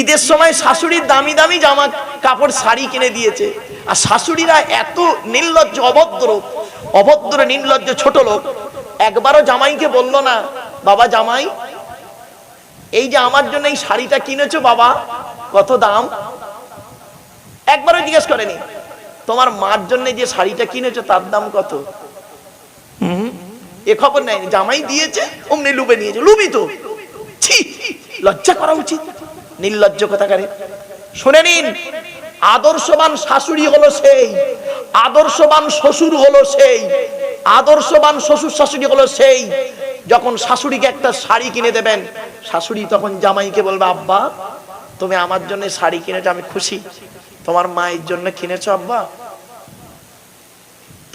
ঈদের সময় শাশুড়ির দামি দামি জামা কাপড় শাড়ি কিনে দিয়েছে, আর শাশুড়িরা এত নির্লজ্জ, অভদ্র নির্লজ্জ ছোট লোক, একবারও জামাইকে বলল না, বাবা জামাই এই যে আমার জন্য এই শাড়িটা কিনেছো বাবা কত দাম? একবারও জিজ্ঞেস করেনি তোমার মার জন্য যে শাড়িটা কিনেছো তার দাম কত? এ খবর নেই, জামাই দিয়েছে অমনি লুবে নিয়েছে। লুবি তো, ছি, লজ্জা করা উচিত। নির্লজ্জ কথাকারে। শুনে নিন, আদর্শবান শাশুড়ি হলো সেই, আদর্শবান শ্বশুর হলো সেই, আদর্শবান শ্বশুর শাশুড়ি হলো সেই, যখন শাশুড়িকে একটা শাড়ি কিনে দেবেন, শাশুড়ি তখন জামাইকে বলবে, আব্বা তুমি আমার জন্য শাড়ি কিনেছো, আমি খুশি। তোমার মায়ের জন্য কিনেছো আব্বা?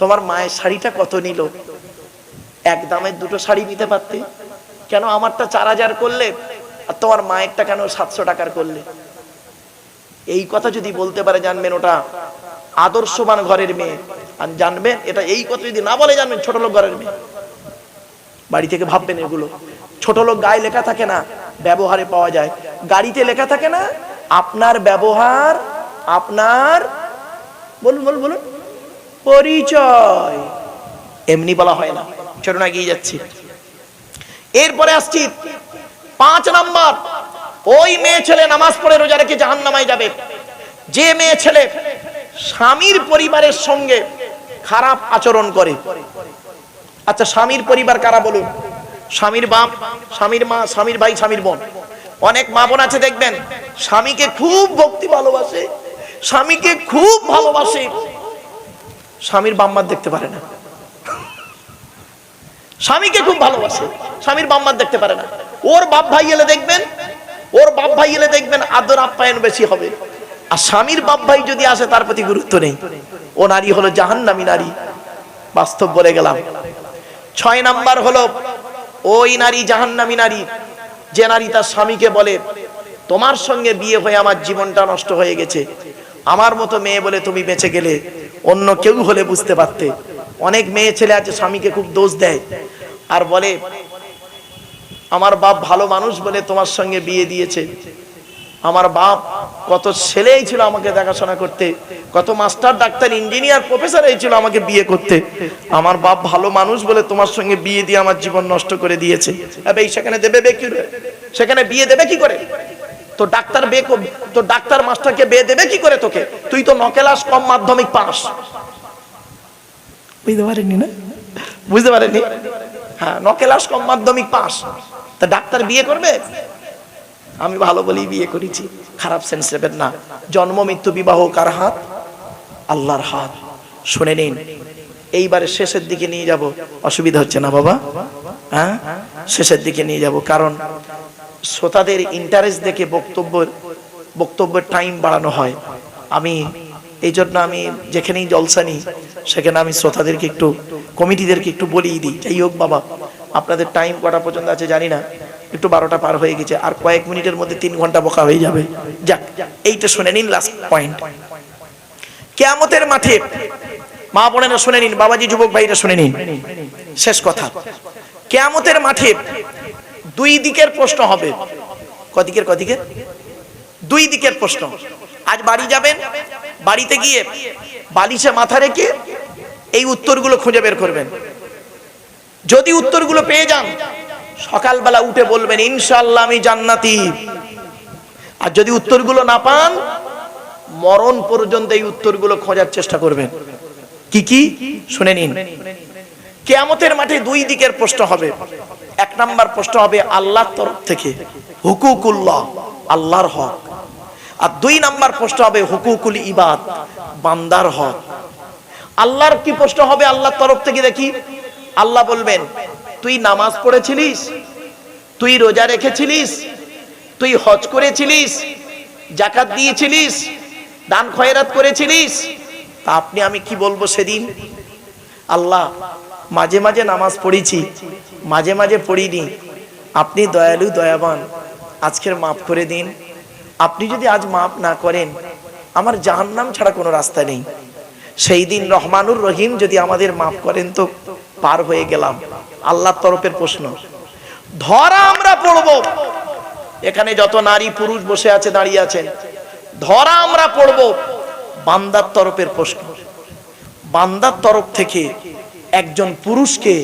তোমার মায়ের শাড়িটা কত নিল? এক দামের দুটো শাড়ি নিতে পারতে, কেন আমারটা 4000 করলে আর তোমার মায়েরটা কেন 700 টাকার করলে? এই কথা যদি বলতে পারে জানবেন ওটা আদর্শবান ঘরের মেয়ে। আর জানবেন এটা, এই কথা যদি না বলে জানবেন ছোট লোক ঘরের মেয়ে। বাড়ি থেকে ভাববেন এগুলো। ছোট লোক গায়ে লেখা থাকে না, ব্যবহারে পাওয়া যায়। গাড়িতে লেখা থাকে না আপনার ব্যবহার আপনার বলুন বলুন বলুন পরিচয়, এমনি বলা হয় না। চলুন এগিয়ে যাচ্ছি। এরপরে আসছি 5 নাম্বার। ওই মেয়ে ছেলে নামাজ পড়ে রোজা রেখে জাহান্নামে যাবে যে মেয়ে ছেলে স্বামীর পরিবারের সঙ্গে খারাপ আচরণ করে। আচ্ছা, স্বামীর পরিবার কারা বলুন? স্বামীর বাপ, স্বামীর মা, স্বামীর ভাই, স্বামীর বোন। অনেক মা বোন আছে দেখবেন স্বামীকে খুব ভক্তি ভালোবাসে, স্বামীকে খুব ভালোবাসে, স্বামীর বাম্মার দেখতে পারে না। স্বামীকে খুব ভালোবাসে, স্বামীর বাম্মার দেখতে পারে না। ওর বাপ ভাই এলে দেখবেন, ওর বাপ ভাই এলে দেখবেন আদর আপ্যায়ন বেশি হবে। আর স্বামীর বাপ ভাই যদি আসে তার প্রতি গুরুত্ব নেই। ও নারী হলো জাহান্নামী নারী, বাস্তব বলে গেলাম। 6 নাম্বার হলো ওই নারী জাহান্নামী নারী যে নারী তার স্বামীকে বলে, তোমার সঙ্গে বিয়ে হয়ে আমার জীবনটা নষ্ট হয়ে গেছে, আমার মতো মেয়ে বলে তুমি বেঁচে গেলে, অন্য কেউ হলে বুঝতে পারতে। অনেক মেয়ে ছেলে আছে স্বামীকে খুব দোষ দেয় আর বলে, আমার বাপ ভালো মানুষ বলে তোমার সঙ্গে বিয়ে দিয়েছে, আমার বাপ কত ছেলেই ছিল আমাকে দেখাশোনা করতে, কত মাস্টার ডাক্তার ইঞ্জিনিয়ার প্রফেসর এই ছিল আমাকে বিয়ে করতে, আমার বাপ ভালো মানুষ বলে তোমার সঙ্গে বিয়ে দিয়ে আমার জীবন নষ্ট করে দিয়েছে। সেখানে দেবে বে কি করে? সেখানে বিয়ে দেবে কি করে? তো ডাক্তার বে, তো ডাক্তার মাস্টারকে বিয়ে দেবে কি করে তোকে? তুই তো নকেলাস কম মাধ্যমিক পাস। বুঝতে পারেননি না? বুঝতে পারেননি? হ্যাঁ, নকেলাস কম মাধ্যমিক পাস, তা ডাক্তার বিয়ে করবে? আমি ভালো বলেই বিয়ে করেছি, খারাপ সেন্স নেবেন না। জন্ম মৃত্যু বিবাহ কার হাত? আল্লাহর হাত। শুনে নিন, এইবারে শেষের দিকে নিয়ে যাব, অসুবিধা হচ্ছে না বাবা? হ্যাঁ, শেষের দিকে নিয়ে যাব, কারণ শ্রোতাদের ইন্টারেস্ট দেখে বক্তব্যের টাইম বাড়ানো হয়। আমি এই জন্য আমি যেখানেই জলসা নিই সেখানে আমি শ্রোতাদেরকে একটু, কমিটিদেরকে একটু বলেই দিই, যাই হোক বাবা আপনাদের টাইম কটা পর্যন্ত আছে জানি না, একটু 12টা পার হয়ে গেছে, আর কয়েক মিনিটের মধ্যে 3 ঘন্টা বকা হয়ে যাবে। যাক, এইটা শুনে নিন, লাস্ট পয়েন্ট। কিয়ামতের মাঠে মা বোনেরা শুনে নিন, বাবাজি যুবক ভাইরা শুনে নিন, শেষ কথা। কিয়ামতের মাঠে 2 দিকের প্রশ্ন হবে। কদিকের? 2 দিকের প্রশ্ন। আজ বাড়ি যাবেন, বাড়িতে গিয়ে বালিশে মাথা রেখে এই উত্তরগুলো খুঁজে বের করবেন। যদি উত্তরগুলো পেয়ে যান সকালবেলা উঠে বলবেন ইনশাআল্লাহ আমি জান্নাতি। আর যদি উত্তরগুলো না পান মরণ পর্যন্ত এই উত্তরগুলো খোঁজার চেষ্টা করবেন। কি কি শুনে নিন। কিয়ামতের মাঠে 2 দিকের প্রশ্ন হবে। 1 নাম্বার প্রশ্ন হবে আল্লাহর তরফ থেকে, হুকুকুল্লাহ, আল্লাহর হক। আর 2 নাম্বার প্রশ্ন হবে হুকুকুল ইবাদ, বান্দার হক। আল্লাহর কি প্রশ্ন হবে আল্লাহর তরফ থেকে? দেখি, আল্লাহ বলবেন তুই নামাজ পড়েছিলিস, তুই রোজা রেখেছিলিস, তুই হজ করেছিলিস, যাকাত দিয়েছিলিস, দান খয়রাত করেছিলিস? তা আমি কি বলবো সেদিন? আল্লাহ মাঝে মাঝে নামাজ পড়েছি, মাঝে মাঝে পড়িনি, আপনি দয়ালু দয়াবান, আজকের মাফ করে দিন। আপনি যদি আজ মাফ না করেন আমার জাহান্নাম ছাড়া কোনো রাস্তা নেই। সেই দিন রহমানুর রহিম যদি আমাদের মাফ করেন তো পার হয়ে গেলাম। আল্লাহর তরফের প্রশ্ন। ধরা আমরা পড়ব, এখানে যত নারী পুরুষ বসে আছে, দাঁড়িয়ে আছেন, ধরা আমরা পড়ব বান্দার তরফের প্রশ্ন। বান্দার তরফ থেকে একজন পুরুষকে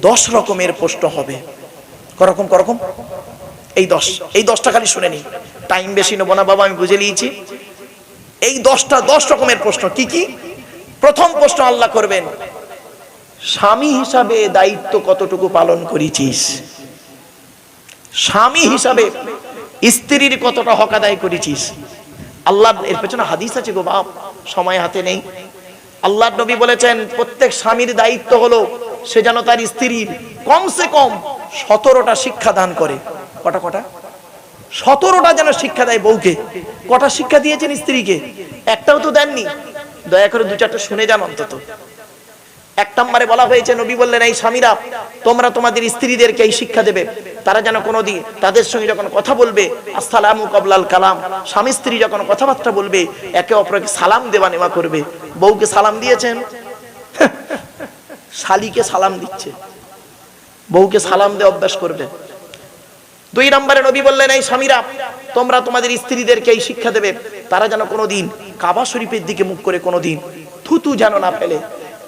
10 রকমের প্রশ্ন হবে। করকম করকম এই 10টা খালি শুনে নি, টাইম বেশি নেবো না বাবা, আমি বুঝে নিয়েছি। এই 10 রকমের প্রশ্ন কি কি? প্রথম প্রশ্ন আল্লাহ করবেন, স্বামী হিসাবে দায়িত্ব কতটুকু পালন করেছিস? স্বামী হিসাবে স্ত্রীর কতটা হক আদায় করেছিস? আল্লাহ, এর পেছনে হাদিস আছে গো বাপ, সময় হাতে নেই। আল্লাহর নবী বলেছেন প্রত্যেক স্বামীর দায়িত্ব হলো সে যেন তার স্ত্রীর কমসে কম 17টা শিক্ষা দান করে। কটা? 17টা যেন শিক্ষা দেয় বউকে। কটা শিক্ষা দিয়েছেন স্ত্রীকে? একটাও তো দেননি। দয়া করে 2-4টা শুনে যান অন্তত। 1 নম্বরে বলা হয়েছে, নবী বললেন, এই স্বামীরা তোমরা তোমাদের স্ত্রীদেরকে এই শিক্ষা দেবে, তারা যেন কোনোদিন তাদের সঙ্গে যখন কথা বলবে আসসালামু কাবলাল কালাম, স্বামী স্ত্রী যখন কথাবার্তা বলবে একে অপরকে সালাম দেওয়া নেওয়া করবে। বউকে সালাম দিয়েছেন? শালিকে সালাম দিচ্ছে, বউকে সালাম দিয়ে অভ্যাস করবে। 2 নম্বরে নবী বললেন, এই স্বামীরা তোমরা তোমাদের স্ত্রীদেরকে এই শিক্ষা দেবে, তারা যেন কোনোদিন কাবা শরীফের দিকে মুখ করে কোনোদিন থুতু যেন না ফেলে।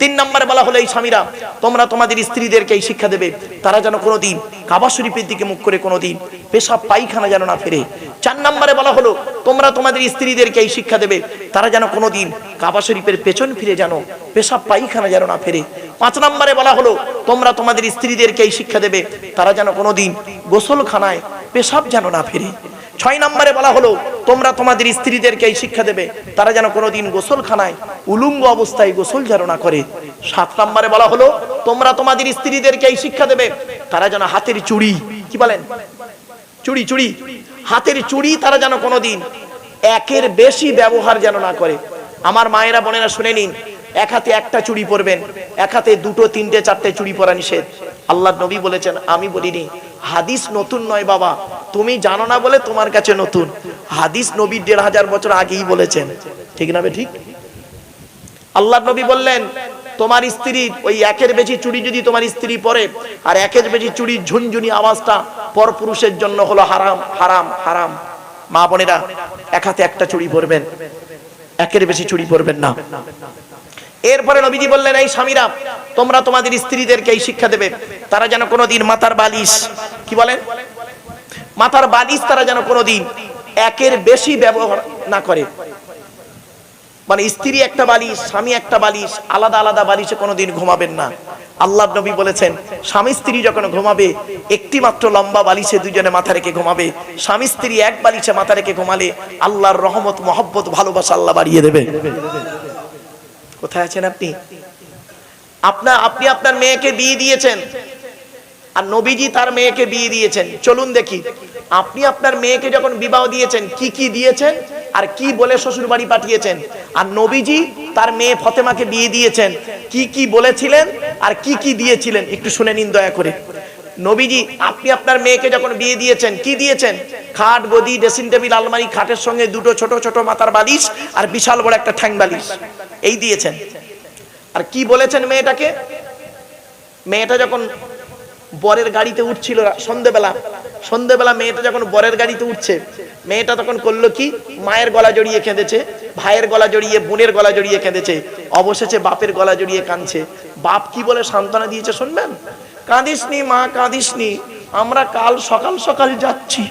3 নম্বরে বলা হলো, এই স্বামীরা তোমরা তোমাদের স্ত্রীদেরকে এই শিক্ষা দেবে, তারা যেন কোনোদিন কাবা শরীফের দিকে মুখ করে কোনোদিন পেশাব পায়খানা যেন না ফেরে। 4 নম্বরে বলা হলো, তোমরা তোমাদের স্ত্রীদেরকে এই শিক্ষা দেবে, তারা যেন কোনোদিন কাবা শরীফের পেছন ফিরে যেন পেশাব পায়খানা যেন না ফেরে। 5 নম্বরে বলা হলো, তোমরা তোমাদের স্ত্রীদেরকে এই শিক্ষা দেবে, তারা যেন কোনোদিন গোসলখানায় পেশাব যেন না ফেরে। 6 নম্বরে বলা হলো, তোমরা তোমাদের স্ত্রীদেরকে এই শিক্ষা দেবে, তারা যেন কোনোদিন গোসলখানায় উলঙ্গ অবস্থায় গোসল যেন না করে। 7 নম্বরে বলা হলো, তোমরা তোমাদের স্ত্রীদেরকে এই শিক্ষা দেবে, তারা যেন হাতের চুড়ি, কি বলেন, চুড়ি, হাতের চুড়ি তারা যেন কোনোদিন একের বেশি ব্যবহার যেন না করে। আমার মায়েরা বোনেরা শুনে নিন, এক হাতে একটা চুড়ি পরবেন, এক হাতে 2, 3, 4টে চুড়ি পরা নিষেধ। আল্লাহর নবী বলেছেন, আমি বলিনি। হাদিস নতুন নয় বাবা, তুমি জানো না বলে তোমার কাছে নতুন। হাদিস নবী 1500 বছর আগেই বলেছেন, ঠিক না? ঠিক। আল্লাহর নবী বললেন, তোমার স্ত্রীর ওই একের বেশি চুড়ি যদি তোমার স্ত্রী পরে, আর একের বেশি চুড়ির ঝুনঝুনি আওয়াজটা পরপুরুষের জন্য হলো হারাম, হারাম, হারাম। মা বোনেরা এক হাতে একটা চুড়ি পরবেন, একের বেশি চুড়ি পরবেন না। এরপরে নবীজি বললেন, এই স্বামীরা তোমরা তোমাদের স্ত্রীদেরকে এই শিক্ষা দেবে, তারা যেন কোনোদিন মাথার বালিশ, কি বলেন, মাথার বালিশ তারা যেন কোনোদিন একের বেশি ব্যবহার না করে। মানে স্ত্রী একটা বালিশ, স্বামী একটা বালিশ, আলাদা আলাদা বালিশে কোনোদিন ঘুমাবেন না। আল্লাহর নবী বলেছেন, স্বামী স্ত্রী যখন ঘুমাবে একটি মাত্র লম্বা বালিশে দুজনে মাথা রেখে ঘুমাবে। স্বামী স্ত্রী এক বালিশে মাথা রেখে ঘুমালে আল্লাহর রহমত, মহব্বত, ভালোবাসা আল্লাহ বাড়িয়ে দেবে। কোথায় আছেন আপনি? আপনি আপনার মেয়েকে বিয়ে দিয়েছেন, আর নবীজি তার মেয়েকে বিয়ে দিয়েছেন। চলুন দেখি, আপনি আপনার মেয়েকে যখন বিবাহ দিয়েছেন কি কি দিয়েছেন আর কি বলে শ্বশুর বাড়ি পাঠিয়েছেন, আর নবীজি তার মেয়ে ফতেমাকে বিয়ে দিয়েছেন কি কি বলেছিলেন আর কি কি দিয়েছিলেন, একটু শুনে নিন দয়া করে। নবীজি আপনি আপনার মেয়েকে যখন বিয়ে দিয়েছেন কি দিয়েছেন? খাট, গদি, ড্রেসিং টেবিল, আলমারি, খাটের সঙ্গে 2টো ছোট ছোট মাথার বালিশ আর বিশাল বড় একটা ঠ্যাং বালিশ, এই দিয়েছেন। আর কি বলেছেন মেয়েটাকে? মেয়েটা যখন বরের গাড়িতে উঠছিল সন্ধ্যেবেলা মেয়েটা যখন বরের গাড়িতে উঠছে, মেয়েটা তখন করলো কি? মায়ের গলা জড়িয়ে কেঁদেছে, ভাইয়ের গলা জড়িয়ে, বোনের গলা জড়িয়ে কেঁদেছে, অবশেষে বাপের গলা জড়িয়ে কাঁদছে। বাপ কি বলে সান্ত্বনা দিয়েছে শুনবেন? কাঁদিসনি মা, কাঁদিসনি, আমরা কাল সকাল সকাল যাচ্ছি।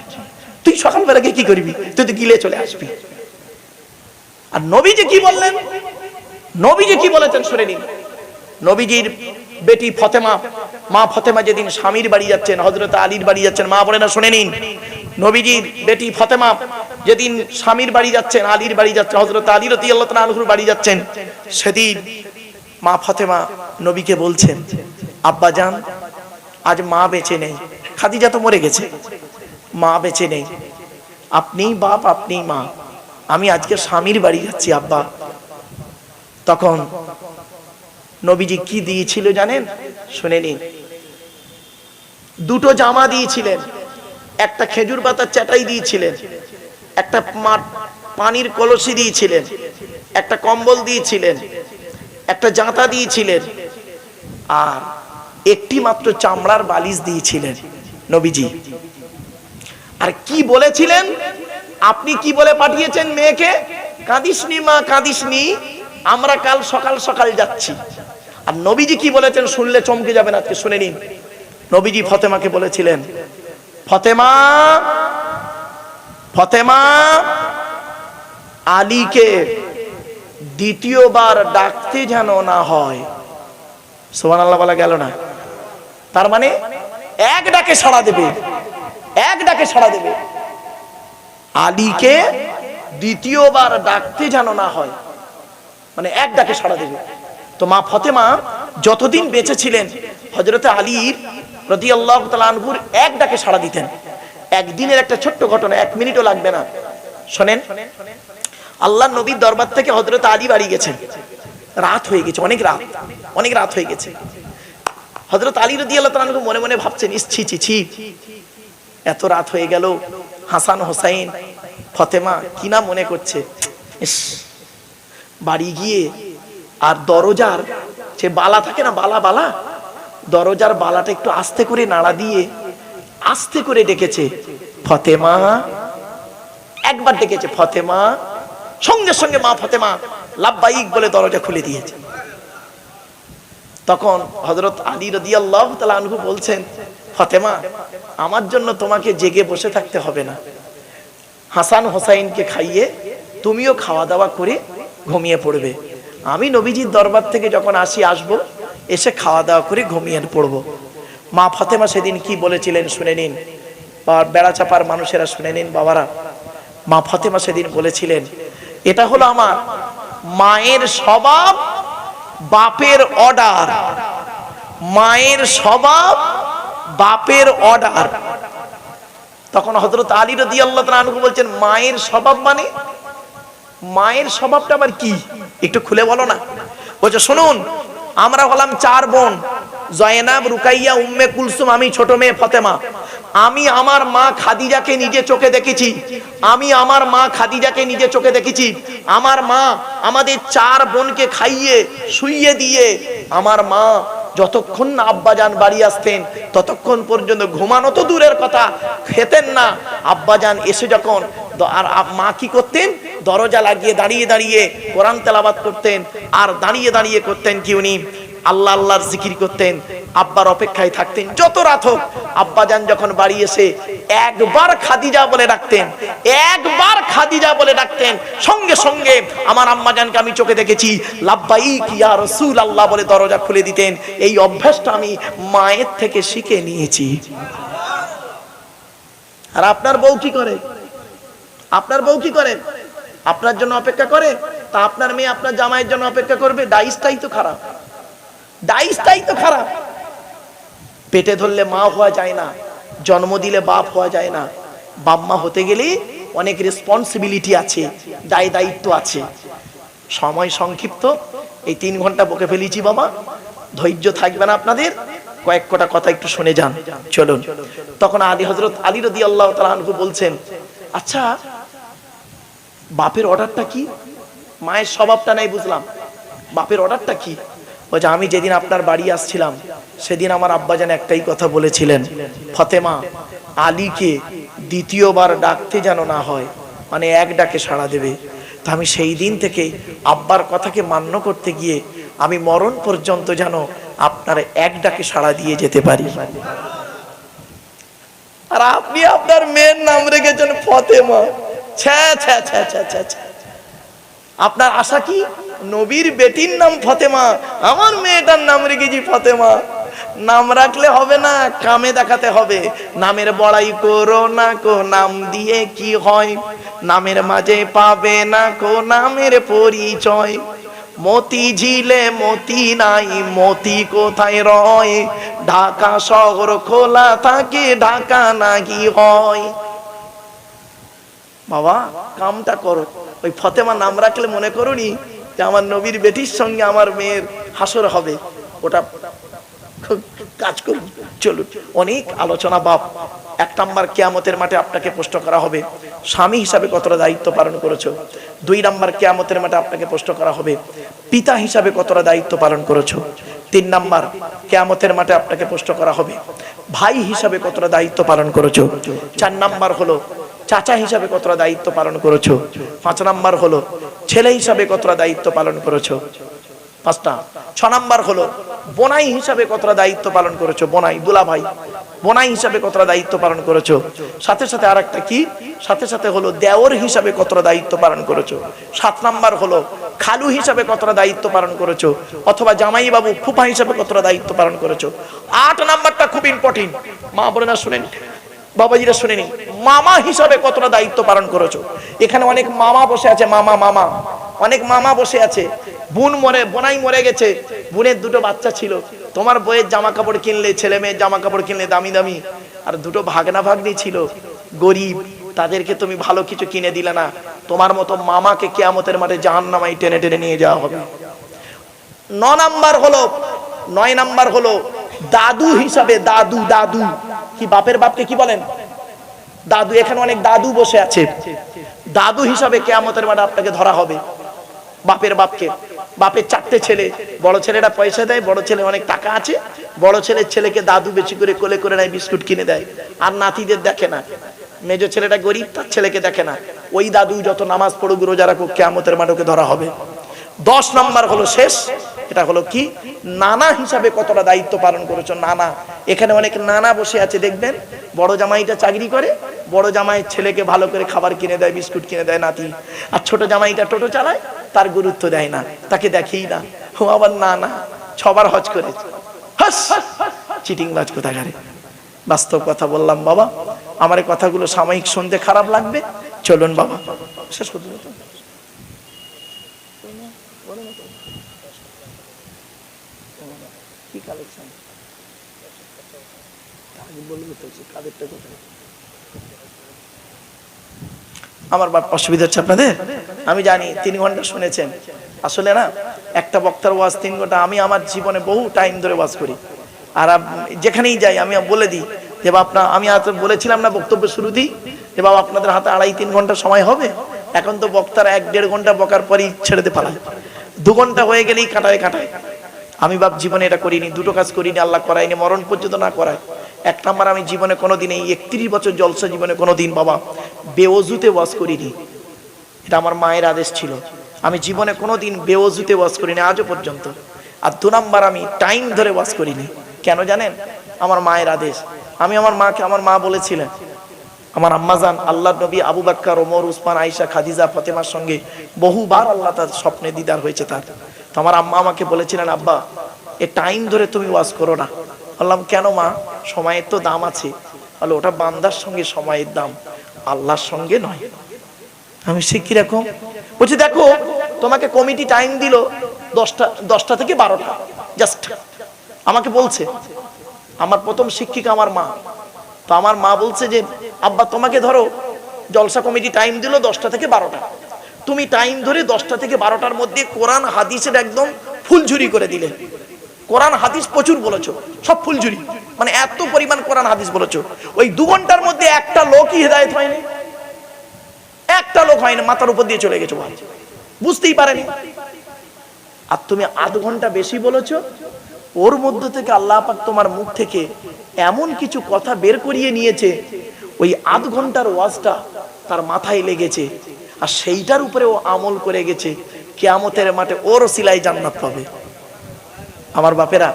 তুই সকালবেলা গিয়ে কি করবি? তুই তো গিলে চলে আসবি। আর নবীজি কি বললেন? নবীজি কি বলেছেন শুনে নিন। নবীজির বেটি ফতেমা, মা ফতেমা যেদিন স্বামীর বাড়ি যাচ্ছেন, হযরত আলীর বাড়ি যাচ্ছেন, মা বলেন না শুনে নিন, নবীজির বেটি ফতেমা যেদিন স্বামীর বাড়ি যাচ্ছেন, আলীর বাড়ি যাচ্ছেন, হযরত আলী রাদিয়াল্লাহু তাআলা আনহুর বাড়ি যাচ্ছেন, সেদিন মা ফতেমা নবীকে বলছেন, আব্বা জান আজ মা বেঁচে নেই, খাদিজা তো মরে গেছে, মা বেঁচে নেই, আপনিই বাপ, আপনিই মা, আমি আজকে স্বামীর বাড়ি যাচ্ছি আব্বা। তখন নবীজি কি দিয়েছিল জানেন? শুনে নিন। 2টো জামা দিয়েছিলেন, একটা খেজুর পাতার চাটাই দিয়েছিলেন, একটা পানির কলসি দিয়েছিলেন, একটা কম্বল দিয়েছিলেন, একটা জাঁতা দিয়েছিলেন, আর একটি মাত্র চামড়ার বালিশ দিয়েছিলেন নবীজি। আর কি বলেছিলেন? আপনি কি বলে পাঠিয়েছেন মেয়েকে? কাঁদিসনি মা, কাঁদিসনি, আমরা কাল সকাল সকাল যাচ্ছি। আর নবীজি কি বলেছেন শুনলে চমকে যাবেন, আজকে শুনে নিন। নবীজি ফতেমাকে বলেছিলেন, ফতেমা, ফতেমা, আলীকে দ্বিতীয়বার ডাকতে যেন না হয়। সুবহানাল্লাহ বলা গেল না? তার মানে এক ডাকে সাড়া দেবে, এক ডাকে সাড়া দেবে। আলীকে দ্বিতীয়বার ডাকতে যেন না হয়, মানে এক ডাকে সাড়া দেবে। তো মা ফতেমা যতদিন বেঁচে ছিলেন হযরতে আলী রাদিয়াল্লাহু তাআলা আনহুর এক ডাকে সাড়া দিতেন। একদিনের একটা ছোট্ট ঘটনা, 1 মিনিটও লাগবে না, শোনেন। আল্লাহর নবীর দরবার থেকে হযরত আলী বাড়ি গেছেন, রাত হয়ে গেছে, অনেক রাত হয়ে গেছে। হযরত আলী রাদিয়াল্লাহু তাআলা আনহু মনে মনে ভাবছেন, ছি ছি ছি, এত রাত হয়ে গেল, হাসান হোসাইন ফতেমা কি না মনে করছে। বাড়ি গিয়ে আর দরজার যে বালা থাকে না, বালা, দরজার বালাটা একটু আস্তে করে নাড়া দিয়ে আস্তে করে ডেকেছে, ফতেমা। একবার ডেকেছে ফতেমা, সঙ্গে সঙ্গে মা ফতেমা লাব্বাইক বলে দরজা খুলে দিয়েছে। তখন হযরত আলী রাদিয়াল্লাহু তাআলা আনহু বলছেন, ফতেমা, আমার জন্য তোমাকে জেগে বসে থাকতে হবে না, হাসান হোসাইনকে খাইয়ে তুমিও খাওয়া দাওয়া করে ঘুমিয়ে পড়বে। আমি নবীজির দরবার থেকে যখন আসবো, এসে খাওয়া দাওয়া করে ঘুমিয়ে পড়বো। মা ফতেমা সেদিন কি বলেছিলেন শুনে নিন, বেড়া চাপার মানুষেরা শুনে নিন বাবারা। মা ফতেমা সেদিন বলেছিলেন, এটা হলো আমার মায়ের স্বভাব, বাপের অর্ডার। মায়ের স্বভাব, বাপের অর্ডার। তখন হযরত আলী রাদিয়াল্লাহু তাআলা আনহু বলছেন, মায়ের স্বভাব মানে? মায়ের স্বভাবটা আবার কি, একটু খুলে বলো না। বলছে, শুনুন, আমরা হলাম 4 বোন, জয়নাব, রুকাইয়া, উম্মে কুলসুম, আমি ছোট মেয়ে ফতেমা। আমি আমার মা খাদিজাকে নিজে চোখে দেখেছি, আমি আমার মা খাদিজাকে নিজে চোখে দেখেছি। আমার মা আমাদের 4 বোনকে খাইয়ে শুইয়ে দিয়ে আমার মা যতক্ষণ না আব্বাজান বাড়ি আসতেন ততক্ষণ পর্যন্ত ঘুমানো তো দূরের কথা, খেতেন না। আব্বাজান এসে যখন, আর মা কি করতেন, দরজা লাগিয়ে দাঁড়িয়ে দাঁড়িয়ে কোরআন তেলাওয়াত করতেন, আর দাঁড়িয়ে দাঁড়িয়ে করতেন কি, উনি আল্লাহ আল্লাহর জিকির করতেন, আব্বার অপেক্ষায় থাকতেন। যত রাত হোক আব্বাজান যখন বাড়ি এসে একবার খাদিজা বলে ডাকতেন, একবার খাদিজা বলে ডাকতেন, সঙ্গে সঙ্গে আমার আম্মাজানকে আমি চোখে দেখেছি, লাব্বাইক ইয়া রাসূলুল্লাহ বলে দরজা খুলে দিতেন। এই অভ্যাসটা আমি মায়ের থেকে শিখে নিয়েছি। আর আপনার বউ কি করে? আপনার বউ কি করে? আপনার জন্য অপেক্ষা করে? তা আপনার মেয়ে আপনার জামাইয়ের জন্য অপেক্ষা করবে? ডাইসটাই তো খারাপ, ডাইসটাই তো খারাপ। পেটে ধরলে মা হওয়া যায় না, জন্ম দিলে বাপ হওয়া যায় না। বাপ-মা হতে গেলে অনেক রেসপন্সিবিলিটি আছে, দায় দায়িত্ব আছে। সময় সংক্ষিপ্ত, এই 3 ঘন্টা বকে ফেলেছি বাবা, ধৈর্য থাকবে না আপনাদের, কয়েক কটা কথা একটু শুনে যান, চলুন। তখন হযরত আলী রাদিয়াল্লাহু তাআলা আনহু বলছেন, আচ্ছা বাপের অর্ডারটা কি? মায়ের স্বভাবটা নাই বুঝলাম, বাপের অর্ডারটা কি? বলছে, আমি যেদিন আপনার বাড়ি আসছিলাম সেদিন আমার আব্বাজান একটাই কথা বলেছিলেন, ফতেমা, আলীকে দ্বিতীয়বার ডাকতে যেন না হয়, মানে এক ডাকে সাড়া দেবে। তো আমি সেই দিন থেকে আব্বার কথাকে মান্য করতে গিয়ে আমি মরণ পর্যন্ত যেন আপনার এক ডাকে সাড়া দিয়ে যেতে পারি। আর আপনি আপনার মেয়ের নাম রেখেছেন ফতেমা। আপনার আশা কি? নবীর বেটির নাম ফতেমা, আমার মেয়েটার নাম রেখেছি ফতেমা। নাম রাখলে হবে না, কামে দেখাতে হবে। নামের বড়াই করো না কো, নাম দিয়ে কি হয়? নামের মাঝে পাবে না কো নামের পরিচয়। মতি ঝিলে মতি নাই, মতি কোথায় রয়? ঢাকা শহর খোলা থাকে, ঢাকা নাকি হয়? বাবা কামটা করো। ওই ফতেমা নাম রাখলে মনে করুনি যে আমার নবীর বেটির সঙ্গে আমার মেয়ের হাসর হবে, ওটা কাজ করুন। চলুন, অনেক আলোচনা বাপ। 1 নাম্বার, কিয়ামতের মাঠে আপনাকে প্রশ্ন করা হবে স্বামী হিসাবে কতটা দায়িত্ব পালন করেছো। 2 নাম্বার, কিয়ামতের মাঠে আপনাকে প্রশ্ন করা হবে পিতা হিসাবে কতটা দায়িত্ব পালন করেছো। 3 নাম্বার, কিয়ামতের মাঠে আপনাকে প্রশ্ন করা হবে ভাই হিসাবে কতটা দায়িত্ব পালন করেছো। 4 নাম্বার হলো চাচা হিসাবে কতটা দায়িত্ব পালন করেছো। 5 নাম্বার হলো ছেলে হিসাবে কতটা দায়িত্ব পালন করেছো। 5টা। 6 নাম্বার হলো বোনাই হিসাবে কতটা দায়িত্ব পালন করেছো। বোনাই, দুলা ভাই, বোনাই হিসাবে কতটা দায়িত্ব পালন করেছো। সাথে সাথে আরেকটা কি, সাথে সাথে হলো দেওর হিসাবে কতটা দায়িত্ব পালন করেছো। 7 নাম্বার হলো খালু হিসাবে কতটা দায়িত্ব পালন করেছো, অথবা জামাই বাবু ফুফা হিসাবে কতটা দায়িত্ব পালন করেছো। 8 নাম্বারটা খুব ইম্পর্টেন্ট, মা বোনেরা শুনেন, বাবাজিরা শুনেনি, মামা হিসাবে কতটা দায়িত্ব পালন করেছো। এখানে অনেক মামা বসে আছে, মামা মামা, অনেক মামা বসে আছে। বোনাই মরে গেছে, বোনের 2টো বাচ্চা ছিল, তোমার বইয়ের জামা কাপড় কিনলে, ছেলে মেয়ের জামা কাপড় কিনলে দামি দামি, আর 2টো ভাগনা ভাগ্নি ছিল গরিব, তাদেরকে তুমি ভালো কিছু কিনে দিলে না। তোমার মতো মামাকে কিয়ামতের মাঠে জাহান্নামায় টেনে টেনে নিয়ে যাওয়া হবে। 9 নাম্বার হলো দাদু হিসাবে, দাদু দাদু কি, বাপের বাপকে কি বলেন, দাদু। এখানে অনেক দাদু বসে আছে, দাদু হিসাবে কিয়ামতের মাঠে আপনাকে ধরা হবে। বাপের বাপকে, বাপের 4টে ছেলে, বড় ছেলেটা পয়সা দেয়, বড় ছেলে অনেক টাকা আছে, বড় ছেলেকে দাদু বেশি করে কোলে করে নেয়, বিস্কুট কিনে দেয়, আর নাতিদের দেখে না। মেজো ছেলেটা গরিব, তার ছেলেকে দেখে না। ওই দাদু যত নামাজ পড়ুক, রোজা রাখুক, কিয়ামতের মাঠে ধরা হবে। 10 নাম্বার হলো শেষ, এটা হলো কি, নানা হিসাবে কতটা দায়িত্ব পালন করেছো। নানা, এখানে অনেক নানা বসে আছে, দেখবেন বড় জামাইটা চাকরি করে, বড় জামাইয়ের ছেলেকে ভালো করে খাবার কিনে দেয়, বিস্কুট কিনে দেয় নাতি, আর ছোট জামাইটা টোটো চালায়, তার গুরুত্ব দেয় না, তাকে দেখেই না, ও আবার নানা 6বার হজ করেছে। চিটিং বাজ কোথাকারে। বাস্তব কথা বললাম বাবা, আমার এই কথাগুলো সাময়িক শুনতে খারাপ লাগবে, চলুন বাবা শেষ করতে। কি কালেকশন বলবো তো, কাদেরটা কোথায়? আমার বাপ অসুবিধা হচ্ছে আপনাদের, আমি জানি 3 ঘন্টা শুনেছেন। আসলে না, একটা বক্তার ওয়াজ 3 ঘন্টা, আমি আমার জীবনে বহু টাইম ধরে ওয়াজ করি, আর যেখানেই যাই আমি বলে দিই যে বাবা, আমি আজ বলেছিলাম না বক্তব্য শুরুতেই যে বাবা আপনাদের হাতে 2.5-3 ঘন্টা সময় হবে। এখন তো বক্তারা 1-1.5 ঘন্টা বকার পরই ছেড়ে দিয়ে পালায়, 2 ঘন্টা হয়ে গেলেই কাটায়। আমি বাপ জীবনে এটা করিনি, 2টো কাজ করিনি, আল্লাহ করায়নি, মরণ পর্যন্ত না করায়। 1 নাম্বার, আমি জীবনে কোনোদিন, এই 31 বছর জলসা জীবনে কোনোদিন বাবা বেওযুতে ওয়াজ করিনি, এটা আমার মায়ের আদেশ ছিল। আমি জীবনে কোনোদিন বেওযুতে ওয়াজ করিনি আজও পর্যন্ত। আর 2 নাম্বার, আমি টাইম ধরে ওয়াজ করিনি। কেন জানেন? আমার মায়ের আদেশ। আমি আমার মাকে, আমার মা বলেছিলেন, আমার আম্মাজান আল্লাহর নবী আবু বকর, ওমর, উসমান, আয়েশা, খাদিজা, ফাতেমার সঙ্গে বহুবার আল্লাহ তার স্বপ্নে দিদার হয়েছে তার। তো আমার আম্মা আমাকে বলেছিলেন, আব্বা এ টাইম ধরে তুমি ওয়াজ করো না। বললাম কেন মা? সময়ের তো দাম আছে। বলে ওটা বান্দার সঙ্গে সময়ের দাম, আল্লাহর সঙ্গে নয়। আমি সে কিরকম? বলছি দেখো, তোমাকে কমিটি টাইম দিল 10টা থেকে 12টা, জাস্ট আমাকে বলছে, আমার প্রথম শিক্ষিকা আমার মা। তো আমার মা বলছে যে আব্বা তোমাকে ধরো জলসা কমিটি টাইম দিল 10টা থেকে 12টা, তুমি টাইম ধরে 10টা থেকে 12টার মধ্যে কোরআন হাদিসের একদম ফুলঝুরি করে দিলে। কোরআন হাদিস প্রচুর বলেছো, সব ফুলঝুরি, মানে এত পরিমাণ কোরআন হাদিস বলেছো। ওই 2 ঘন্টার মধ্যে একটা লোকই হেদায়েত হয়নি, একটা লোক হয়নি, মাথার উপর দিয়ে চলে গেছে, বুঝতেই পারেনি। আর তুমি 8 ঘন্টা বেশি বলেছো, ওর মধ্য থেকে আল্লাহ পাক তোমার মুখ থেকে এমন কিছু কথা বের করিয়ে নিয়েছে, ওই 8 ঘন্টার ওয়াজটা তার মাথায় লেগেছে, আর সেইটার উপরে ও আমল করে গেছে। কিয়ামতের মাঠে ওর ওসিলায় জান্নাত পাবে। আমার বাপেরা,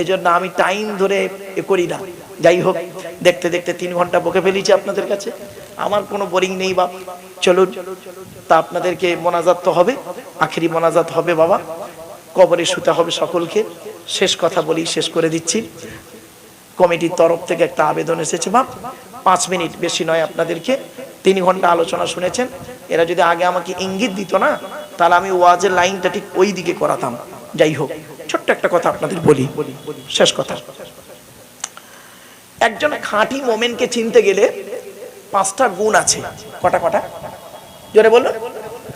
এই জন্য আমি টাইম ধরে এ করি না। যাই হোক, দেখতে দেখতে 3 ঘন্টা বকে ফেলেছি আপনাদের কাছে, আমার কোনো বোরিং নেই বাপ। চলুন, তা আপনাদেরকে মোনাজাত তো হবে, আখেরি মোনাজাত হবে বাবা, কবরে শুতে হবে সকলকে। শেষ কথা বলি, শেষ করে দিচ্ছি। কমিটির তরফ থেকে একটা আবেদন এসেছে বাপ, 5 মিনিট, বেশি নয়। আপনাদেরকে 3 ঘন্টা আলোচনা শুনেছেন, এরা যদি আগে আমাকে ইঙ্গিত দিত না, তাহলে আমি ওয়াজের লাইনটা ঠিক ওই দিকে করাতাম। যাই হোক, ছোট্ট একটা কথা আপনাদের বলি, শেষ কথা। একজন খাঁটি মোমেনকে চিনতে গেলে 5টা গুণ আছে। কটা? জোরে বলুন।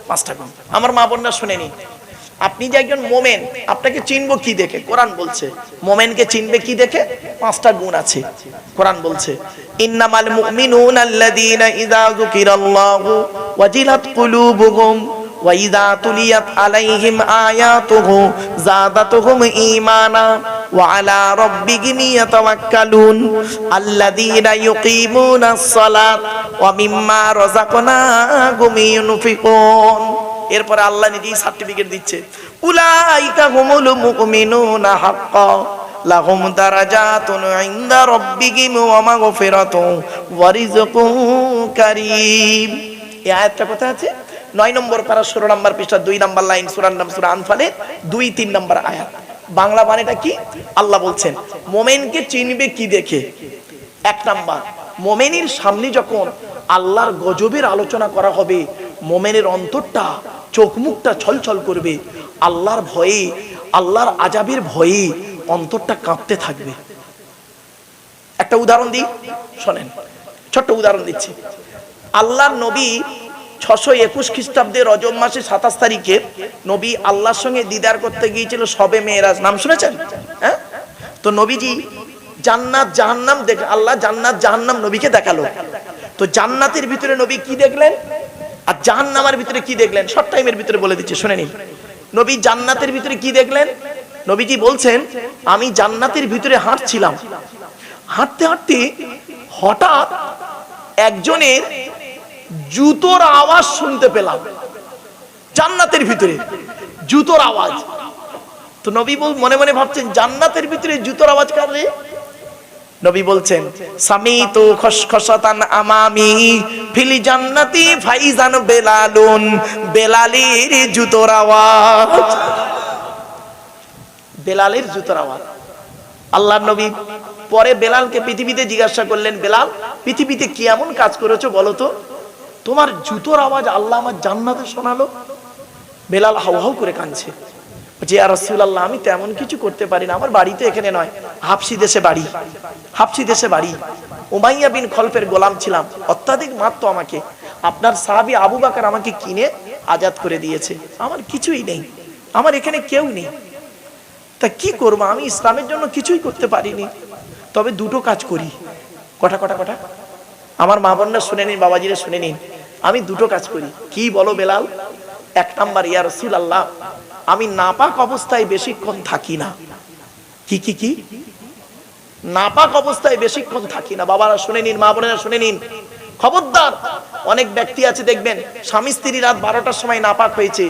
5টা গুণ। আমার মা বোনরা শুনেনি, আপনি যে একজন মোমেন, আপনাকে চিনবো কি দেখে? কোরআন বলছে মোমেনকে চিনবে কি দেখে? 5টা গুণ আছে। কোরআন বলছে ইন্নামাল মুমিনুনা আল্লাযীনা ইযা যুকিরাল্লাহু ওয়াজিলাত কুলুবুহুম ওয়া ইযা তুলিয়াত আলাইহিম আয়াতুহু যাদাতুহুম ঈমানা ওয়া আলা রাব্বিহিম ইয়াতাওয়াক্কালুন আল্লাযীনা ইউকিমুনাস সালাত ওয়া মিম্মা রাযাকনাহুম ইউনফিকুন। এরপরে আল্লাহ নিজেই সার্টিফিকেট দিচ্ছে, উলাইকা হুমুল মুমিনুনা হাক্কান লাহুম দারাজাতুন ইনদা রাব্বিহিম ওয়া মাগফিরাতুন ওয়া রিজকুন কারীম। এই আয়াতটা কোথায় আছে? 9 নম্বর পারা 16 নম্বর পৃষ্ঠা 2 নম্বর লাইন সূরার নাম সূরা আনফালে 2-3 নম্বর আয়াত। বাংলা মানেটা কি? আল্লাহ বলছেন মুমিনকে চিনবে কি দেখে? 1 নাম্বার, মুমিনের সামনে যখন আল্লাহর গজবের আলোচনা করা হবে, মুমিনের অন্তরটা চোখ মুখটা ছলছল করবে, আল্লাহর ভয়ে, আল্লাহর আযাবের ভয়ে অন্তরটা কাঁপতে থাকবে। একটা উদাহরণ দিই, শোনেন, ছোট্ট উদাহরণ দিচ্ছি। আল্লাহর নবী 621 খ্রিস্টাব্দে রজব মাসে 27 তারিখে নবী আল্লাহর সঙ্গে দিদার করতে গিয়েছিল শবে মেরাজ। নাম শুনেছেন? হ্যাঁ, তো নবীজি জান্নাত জাহান্নাম দেখে, আল্লাহ জান্নাত জাহান্নাম নবীকে দেখালো। তো জান্নাতের ভিতরে নবী কি দেখলেন আর জাহান্নামের ভিতরে কি দেখলেন, শর্ট টাইমের ভিতরে বলে দিচ্ছি, শুনে নিন। নবী জান্নাতের ভিতরে কি দেখলেন? নবীজি বলছেন, আমি জান্নাতের ভিতরে হাঁটছিলাম, হাঁটতে হাঁটতে হঠাৎ একজনের জুতোর আওয়াজ শুনতে পেলাম, জান্নাতের ভিতরে জুতোর আওয়াজ। তো নবী মনে মনে ভাবছেন, জান্নাতের ভিতরে জুতোর আওয়াজ কার রে? নবী বলছেন, সামিতু খসখসাতান আমামি ফিল জান্নাতি ফাইজান বেলালুন, বেলালের জুতোর আওয়াজ, বেলালের জুতোর আওয়াজ। আল্লাহর নবী পরে বেলালকে পৃথিবীতে জিজ্ঞাসা করলেন, বেলাল পৃথিবীতে কি এমন কাজ করেছো বলো তো, তোমার জুতোর আওয়াজ আল্লাহ আমার জান্নাতে শোনালো? বেলাল হাউ হাউ করে কাঁদছে, যে ইয়া রাসূলুল্লাহ আমি তেমন কিছু করতে পারি না, আমার বাড়িতে এখানে নয়, হাবশি দেশে বাড়ি, হাবশি দেশে বাড়ি, উমাইয়া বিন খলফের গোলাম ছিলাম, অত্যাধিক মারতো আমাকে, আপনার সাহাবী আবু বকর আমাকে কিনে আজাদ করে দিয়েছে, আমার কিছুই নেই, আমার এখানে কেউ নেই, তা কি করব, আমি ইসলামের জন্য কিছুই করতে পারিনি, তবে দুটো কাজ করি। কটা কটা কটা আমার মা বোনরা শুনে নিন, বাবাজিরা শুনে নিন, আমি দুটো কাজ করি। কি বলো বেলাল? 1 নাম্বার, ইয়া রাসূলুল্লাহ আমি নাপাক অবস্থায় বেশিক্ষণ থাকি না। কি কি কি? নাপাক অবস্থায় বেশিক্ষণ থাকি না। বাবারা শুনে নিন, মা বোনেরা শুনে নিন, খবরদার। অনেক ব্যক্তি আছে দেখবেন, স্বামী স্ত্রী রাত 12টার সময় নাপাক হয়েছে,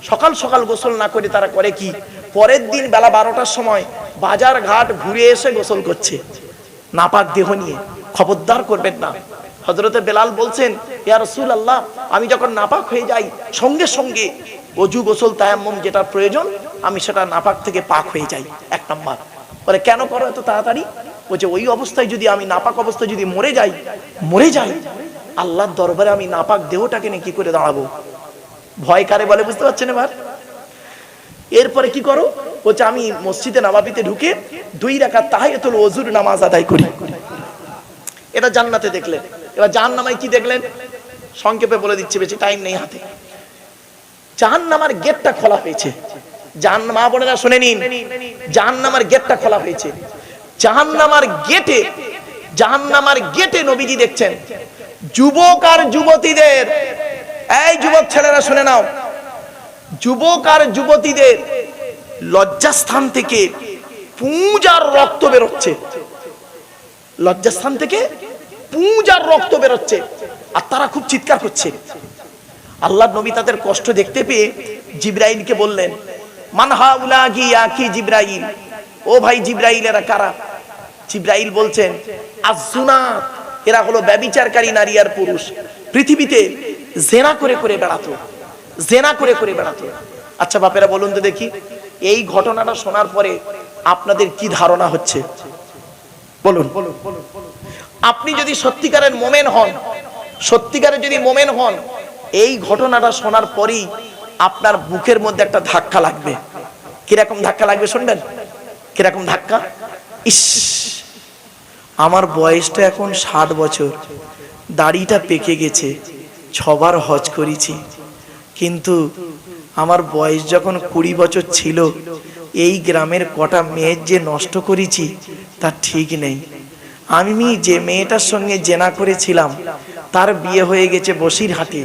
সকাল সকাল গোসল না করে তারা করে কি, পরের দিন বেলা 12টার সময় বাজার ঘাট ঘুরে এসে গোসল করছে নাপাক দেহ নিয়ে। খবরদার করবেন না। হযরতে বেলাল বলছেন, ইয়া রাসূলুল্লাহ আমি যখন নাপাক হয়ে যাই, সঙ্গে সঙ্গে ওযু গোসল তায়াম্মুম যেটা প্রয়োজন আমি সেটা নাপাক থেকে পাক হয়ে যাই। 1 নাম্বার। বলে কেন করো এত তাড়াতাড়ি? বলছে ওই অবস্থায় যদি আমি নাপাক অবস্থায় যদি মরে যাই আল্লাহর দরবারে আমি নাপাক দেহটাকে নিয়ে কি করে দাঁড়াবো? ভয় কারে বলে বুঝতে পারছেন এবার? এরপরে কি করো? বলছে আমি মসজিদে নববীতে ঢুকে 2 রাকাত তাহিয়াতুল ওযুর নামাজ আদায় করি। এটা জান্নাতে দেখলেন। এবার জাহান্নামে কি দেখলেন? সংক্ষেপে বলে দিচ্ছি, বেশি টাইম নেই হাতে। জাহান্নামের গেটটা খোলা হয়েছে। জাহান্নাম, মা বোনেরা শুনে নিন, জাহান্নামের গেটটা খোলা হয়েছে। জাহান্নামের গেটে নবীজি দেখছেন যুবক আর যুবতীদের, এই যুবক ছেলেরা শুনে নাও, যুবক আর যুবতীদের লজ্জাস্থান থেকে পুঁজ আর রক্ত বেরোচ্ছে, লজ্জাস্থান থেকে পুঁজ আর রক্ত বেরোচ্ছে, আর তারা খুব চিৎকার করছে। আল্লাহর নবী তাদের কষ্ট দেখতে পেয়ে জিবরাইলকে বললেন, মান হাউলাগি ইয়া কি জিবরাইল, ও ভাই জিবরাইল এরা কারা? জিবরাইল বলছেন, আযুনাত, এরা হলো ব্যভিচারকারী নারী আর পুরুষ, পৃথিবীতে জেনা করে করে বেড়াতো, জেনা করে করে বেড়াতো। আচ্ছা বাপেরা বলুন তো দেখি, এই ঘটনাটা শোনার পরে আপনাদের কি ধারণা হচ্ছে বলুন? আপনি যদি সত্যিকারের মোমেন হন, সত্যিকারের যদি মোমেন হন, এই ঘটনাটা শোনার পরেই আপনার বুকের মধ্যে একটা ধাক্কা লাগবে। কিরকম ধাক্কা লাগবে শুনবেন? কিরকম ধাক্কা? ইস, আমার বয়সটা এখন 60 বছর, দাড়িটা পেকে গেছে, 6 বার হজ করেছি, কিন্তু আমার বয়স যখন 20 বছর ছিল, এই গ্রামের কটা মেয়ের যে নষ্ট করেছি তা ঠিক নেই। আমি যে মেয়েটার সঙ্গে জেনা করেছিলাম তার বিয়ে হয়ে গেছে বসিরহাটে,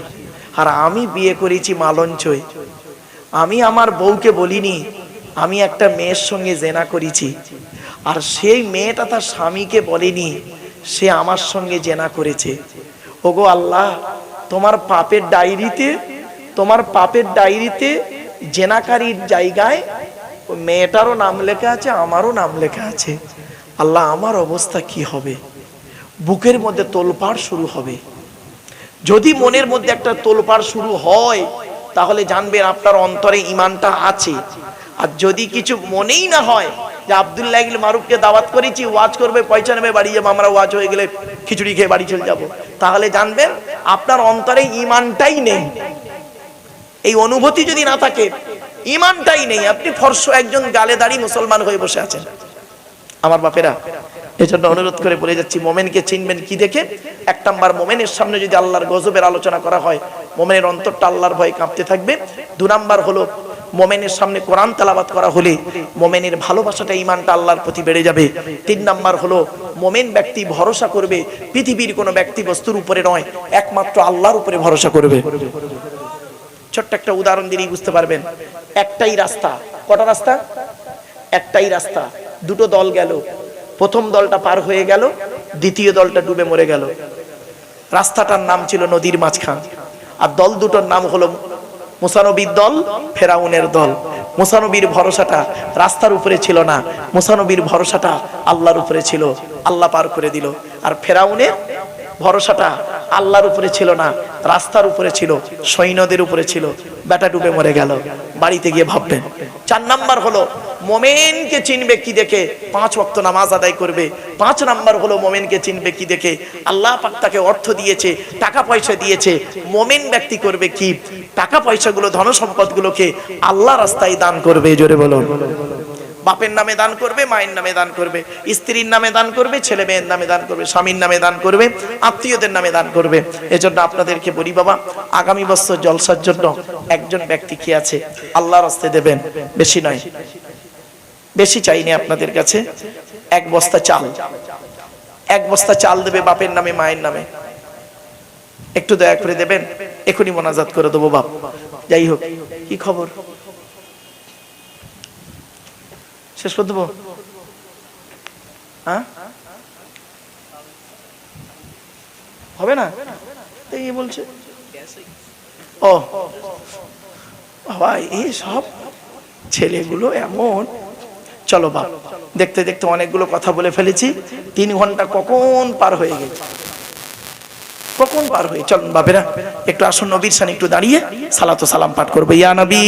আর আমি বিয়ে করেছি মালঞ্চয়। আমি আমার বউকে বলিনি আমি একটা মেয়ের সঙ্গে জেনা করেছি, আর সেই মেয়েটা তার স্বামীকে বলেনি সে আমার সঙ্গে জেনা করেছে। ওগো আল্লাহ, তোমার পাপের ডায়েরিতে জেনাকারীর জায়গায় ওই মেয়েটারও নাম লেখা আছে, আমারও নাম লেখা আছে। আল্লাহ, আমার অবস্থা কি হবে? বুকের মধ্যে তোলপাড় শুরু হবে। যদি মনের মধ্যে একটা তোলপাড় শুরু হয়, তাহলে জানবেন আপনার অন্তরে ঈমানটা আছে। আর যদি কিছু মনেই না হয় যে আব্দুল্লাহ ইবনে মারুফকে দাওয়াত করেছি, ওয়াজ করবে, পয়সা নেবে, বাড়ি যাবো, আমরা ওয়াজ হয়ে গেলে খিচুড়ি খেয়ে বাড়ি চলে যাব, তাহলে জানবেন আপনার অন্তরে ঈমানটাই নেই। এই অনুভূতি যদি না থাকে, ঈমানটাই নেই, আপনি ফর্সা একজন গালে দাড়ি মুসলমান হয়ে বসে আছেন। আমার বাপেরা, এজন্য অনুরোধ করে বলে যাচ্ছি, মোমেনকে চিনবেন কি দেখে? এক নাম্বার, মোমেনের সামনে যদি আল্লাহর গজবের আলোচনা করা হয়, মোমেনের অন্তরটা আল্লাহর ভয়ে কাঁপতে থাকবে। দু নাম্বার হলো, মোমেনের সামনে কোরআন তেলাওয়াত করা হলে মোমেনের ভালোবাসাটা, ঈমানটা আল্লাহর প্রতি বেড়ে যাবে। তিন নাম্বার হলো, মোমেন ব্যক্তি ভরসা করবে পৃথিবীর কোনো ব্যক্তি বস্তুর উপরে নয়, একমাত্র আল্লাহর উপরে ভরসা করবে। ছোট্ট একটা উদাহরণ দিলেই বুঝতে পারবেন। একটাই রাস্তা, কটা রাস্তা? একটাই রাস্তা, দুটো দল গেল, প্রথম দলটা পার হয়ে গেল, দ্বিতীয় দলটা ডুবে মরে গেল। রাস্তাটার নাম ছিল নদীর মাঝখান, আর দল দুটোর নাম হলো মুসা নবীর দল, ফেরাউনের দল। মুসা নবীর ভরসাটা রাস্তার উপরে ছিল না, মুসা নবীর ভরসাটা আল্লাহর উপরে ছিল, আল্লাহ পার করে দিল। আর ফেরাউনের ভরসাটা আল্লাহর উপরে ছিল না, রাস্তার উপরে ছিল, সৈন্যদের উপরে ছিল, বেটা ডুবে মরে গেল। বাড়িতে গিয়ে ভাববেন। চার নাম্বার হলো, মোমেনকে চিনবে কি দেখে? 5 ওয়াক্ত নামাজ আদায় করবে। 5 নাম্বার হলো, মোমেনকে চিনবে কি দেখে? আল্লাহ পাক তাকে অর্থ দিয়েছে, টাকা পয়সা দিয়েছে, মোমেন ব্যক্তি করবে কি? টাকা পয়সাগুলো, ধন সম্পদগুলোকে আল্লাহ রাস্তায় দান করবে। জোরে বলো। বাপের নামে দান করবে, মায়ের নামে দান করবে, স্ত্রীর নামে দান করবে, ছেলে মেয়ের নামে দান করবে, স্বামীর নামে দান করবে, আত্মীয়দের নামে দান করবে। এজন্য আপনাদেরকে বলি বাবা, আগামী বছর জলসার জন্য একজন ব্যক্তি কি আছে আল্লাহর রাস্তায় দেবেন, বেশি নয়, বেশি চাইনি আপনাদের কাছে। 1 বস্তা চাল, 1 বস্তা চাল দেবে বাপের নামে, মায়ের নামে। একটু দয়া করে দেবেন, এখনই মোনাজাত করে দেবো বাপ। যাই হোক, কি খবর? শেষ করে দেবো? হ্যাঁ, হবে না? এই বলছে ও ভাই, এই সব ছেলেগুলো এমন। চলো বাপ, দেখতে দেখতে অনেকগুলো কথা বলে ফেলেছি। 3 ঘন্টা কখন পার হয়ে গেল, কখন পার হয়ে। চলুন বাপেরা, একটু আসুন, নবীর সামনে একটু দাঁড়িয়ে সালাত ও সালাম পাঠ করবো। ইয়া নবী।